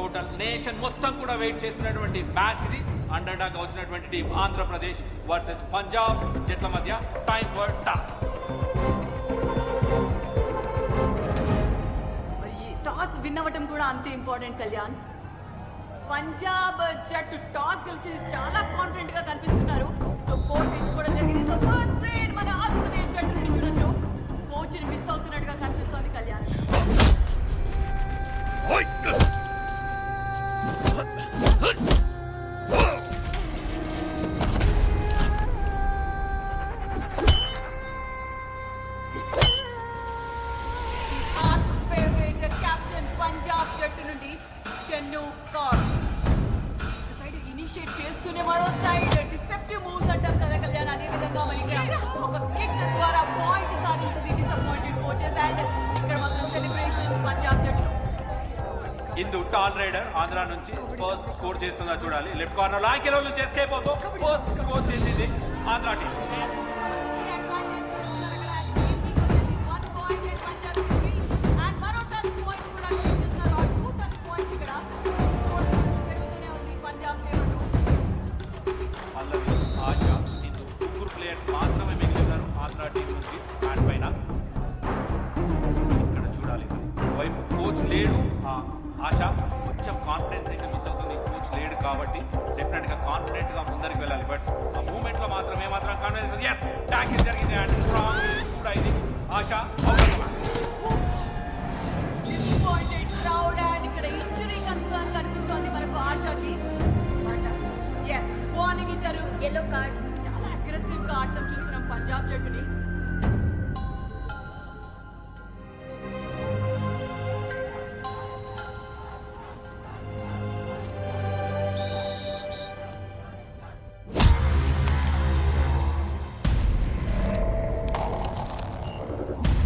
Total nation మొత్తం కూడా wait చేస్తున్నటువంటి మ్యాచ్ ఇది. అండర్ డాగ్ వచ్చినటువంటి టీం ఆంధ్రప్రదేశ్ వర్సెస్ పంజాబ్ జట్ల మధ్య time for toss. Toss win అవ్వటం కూడా అంతే ఇంపార్టెంట్ కళ్యాణ్. పంజాబ్ జట్టు టాస్ గెలిచి చాలా కాన్ఫిడెంట్ గా కనిపిస్తున్నారు. సో కోచ్ ఎంచుకోవడం జరిగింది. సో ఫస్ట్ ట్రేడ్ మన ఆంధ్రప్రదేశ్ జట్టు నుండి చూడొచ్చు. కోచ్ ని మిస్ అవుతున్నట్టుగా కనిపిస్తోంది కళ్యాణ్. పంజాబ్ జట్టు నుండి చెన్ను కార్ సైడ్ ఇనిషియేట్ చేస్తూనే మరో సైడ్ డిసెప్టివ్ మూవ్స్ అంటాం కదా కళ్యాణ్. అదే విధంగా మరి ఒక కిక్ ద్వారా పాయింట్ సాధించింది డిసప్పాయింటెడ్ కోచెస్. అండ్ ఇక్కడ మాత్రం సెలబ్రేషన్ పంజాబ్ జట్టు. ఇందు టాల్ రైడర్ ఆంధ్ర నుంచి ఫస్ట్ స్కోర్ చేస్తుందా చూడాలి. లెఫ్ట్ కార్నర్ లాంకెలో నుంచి ఎస్కేప్ అవుతూ ఫస్ట్ స్కోర్ చేసింది ఆంధ్ర టీం. మాత్రమే మిగిలినారు ఆంధ్ర టీం నుంచి బ్యాట్ పైన. ఇక్కడ చూడాలి వైపు కోచ్ లేడు. ఆశ కొంచెం కాన్ఫిడెన్స్ అయితే మిస్ అవుతుంది. కోచ్ లేడు కాబట్టి డెఫినెట్ గా కాన్ఫిడెంట్ గా ముందరికి వెళ్ళాలి. బట్ ఆ మూమెంట్ లో మాత్రం ఏమాత్రం కాన్ఫిడెన్స్ ట్యాకిల్ జరిగింది. అండ్ స్ట్రాంగ్ కూడా ఇది ఆశ. ఇక్కడ ఇంజరీ కన్సర్న్ కనిపిస్తోంది మనకు ఆశకి. వార్నింగ్ ఇచ్చారు, ఎల్లో కార్డ్. చాలా అగ్రెసివ్ గా ఆడటం చూస్తున్నాం పంజాబ్ జట్టుని.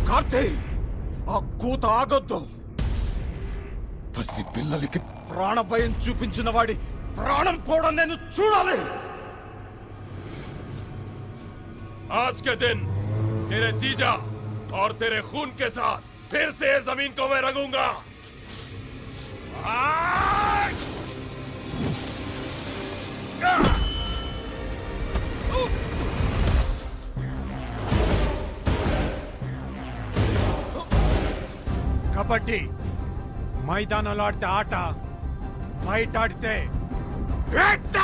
కార్తీక్, ఆ కూత ఆగొద్దు. పసి పిల్లలకి ప్రాణభయం చూపించిన వాడి ప్రాణం పోవడం నేను చూడాలి. आज के दिन तेरे जीजा और तेरे खून के साथ फिर से जमीन को मैं रंगूंगा. కబడ్డీ మైదానంలో ఆడితే ఆట, బయట ఆడితే వేట.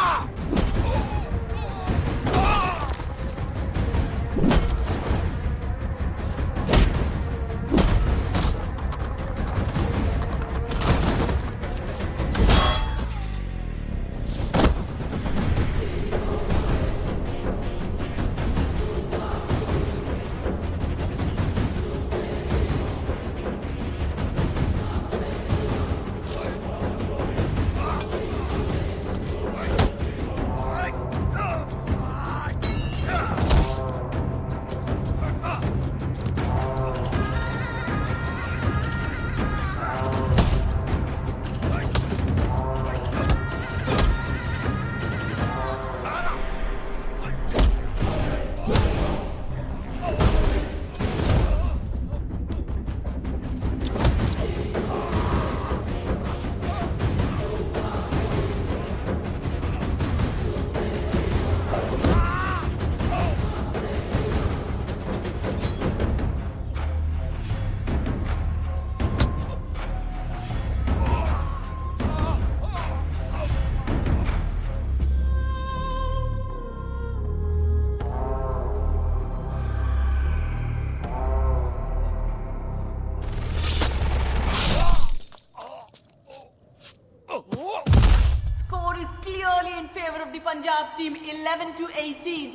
Punjab team 11-18.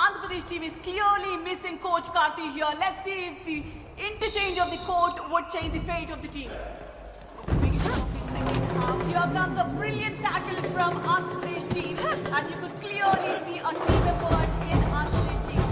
Andhra Pradesh team is clearly missing Coach Karthi here. Let's see if the interchange of the court would change the fate of the team. Here comes a brilliant tackle from Andhra Pradesh team, and you could clearly see a team effort in Andhra Pradesh team.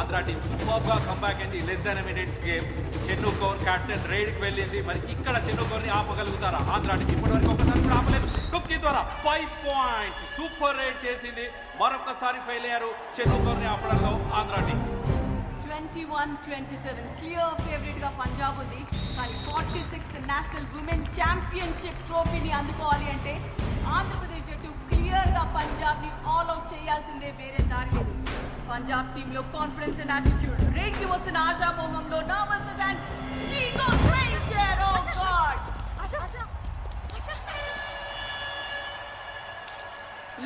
Andhra team super గా comeback అయింది. Less than minutes game. Chennu Kaur captain రైడ్కి వెళ్ళింది. మరి ఇక్కడ Chennu కౌర్ని ఆపగలుగుతారా Andhra team? ఇప్పటివరకు ఒకసారి కూడా ఆపలేదు. టుక్కి ద్వారా 5 పాయింట్స్ సూపర్ రైడ్ చేసింది. మరొకసారి ఫెయిల్ అయ్యారు Chennu కౌర్ని ఆపడంలో Andhra team. 21-27 clear favourite గా పంజాబ్ ఉంది. కానీ 46th నేషనల్ ఉమెన్ ఛాంపియన్షిప్ ట్రోఫీని అందుకోవాలి అంటే ఆంధ్రప్రదేశ్ జట్టు క్లియర్ గా పంజాబ్ ని ఆల్ అవుట్ చేయాల్సిందే, వేరే దారి లేదు. పంజాబ్ టీమ్ లో కాన్ఫిడెన్స్ అండ్ యాటిట్యూడ్, రేట్ కి వస్తున్న ఆశామోహంలో nervousness and ego strength. Oh God,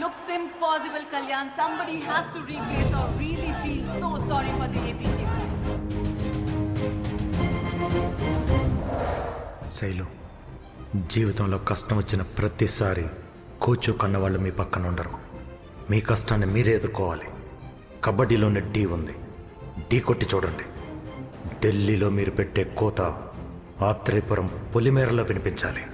looks impossible, Kalyan. Somebody has to replace or really feel so sorry for the AP team. Shailu, జీవితంలో కష్టం వచ్చిన ప్రతిసారి కోచ్ కన్నవాళ్ళు మీ పక్కన ఉండరు. మీ కష్టాన్ని మీరే ఎదుర్కోవాలి. కబడ్డీలోనే ఢీ ఉంది, ఢీ కొట్టి చూడండి. ఢిల్లీలో మీరు పెట్టే కోత ఆత్రేయపురం పొలిమేరలో వినిపించాలి.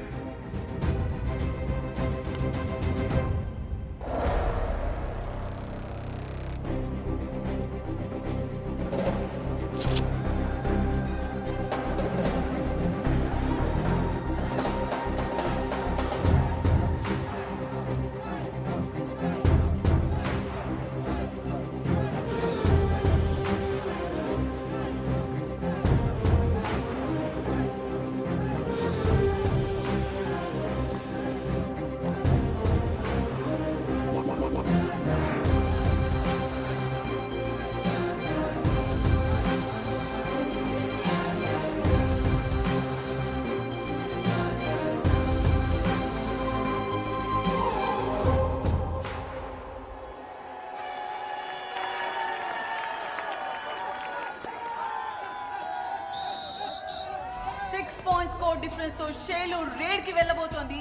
డిఫరెన్స్ తో షేలు రేడ్ కి వెళ్ళబోతోంది.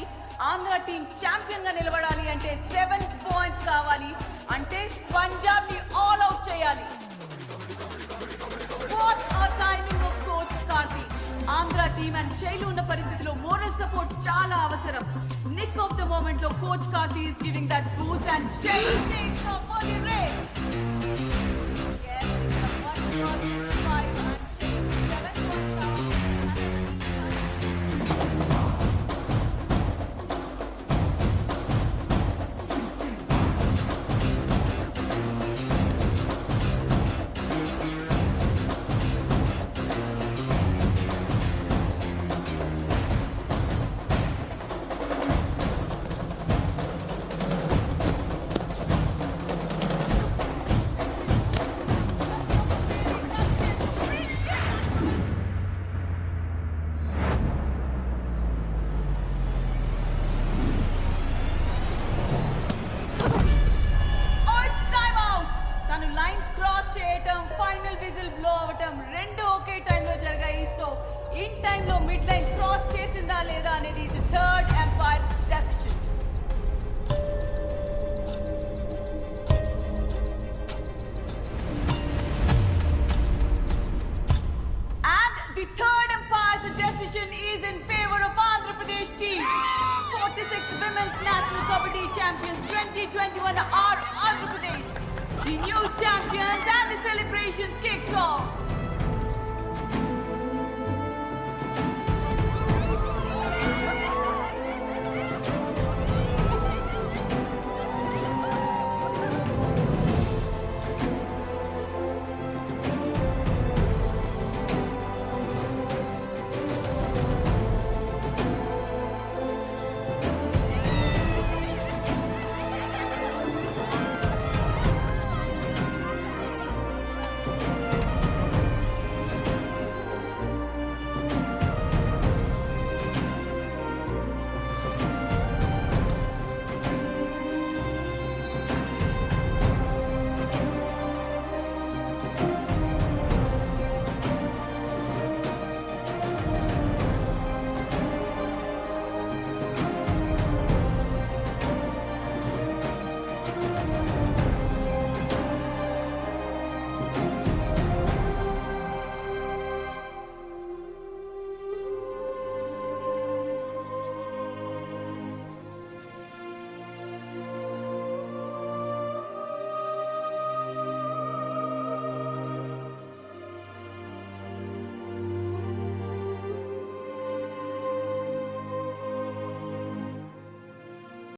ఆంధ్ర టీం ఛాంపియన్ గా నిలబడాలి అంటే 7 పాయింట్స్ కావాలి. అంటే పంజాబ్ ని ఆల్ అవుట్ చేయాలి. What a timing of coach Karthi. Andhra team and Shelu ఉన్న పరిస్థితిలో మోరల్ సపోర్ట్ చాలా అవసరం. నిక్ ఆఫ్ ద మూమెంట్ లో coach Karthi is giving that boost and Shelu takes off for the raid. In time లో మిడ్ లైన్ క్రాస్ చేసిందా లేదా అనేది the third umpire decision. And the third empire's decision is in favor of Andhra Pradesh team. 46 Women's National Kabaddi Champions 2021 are Andhra Pradesh. The new champions and the celebrations kicks off.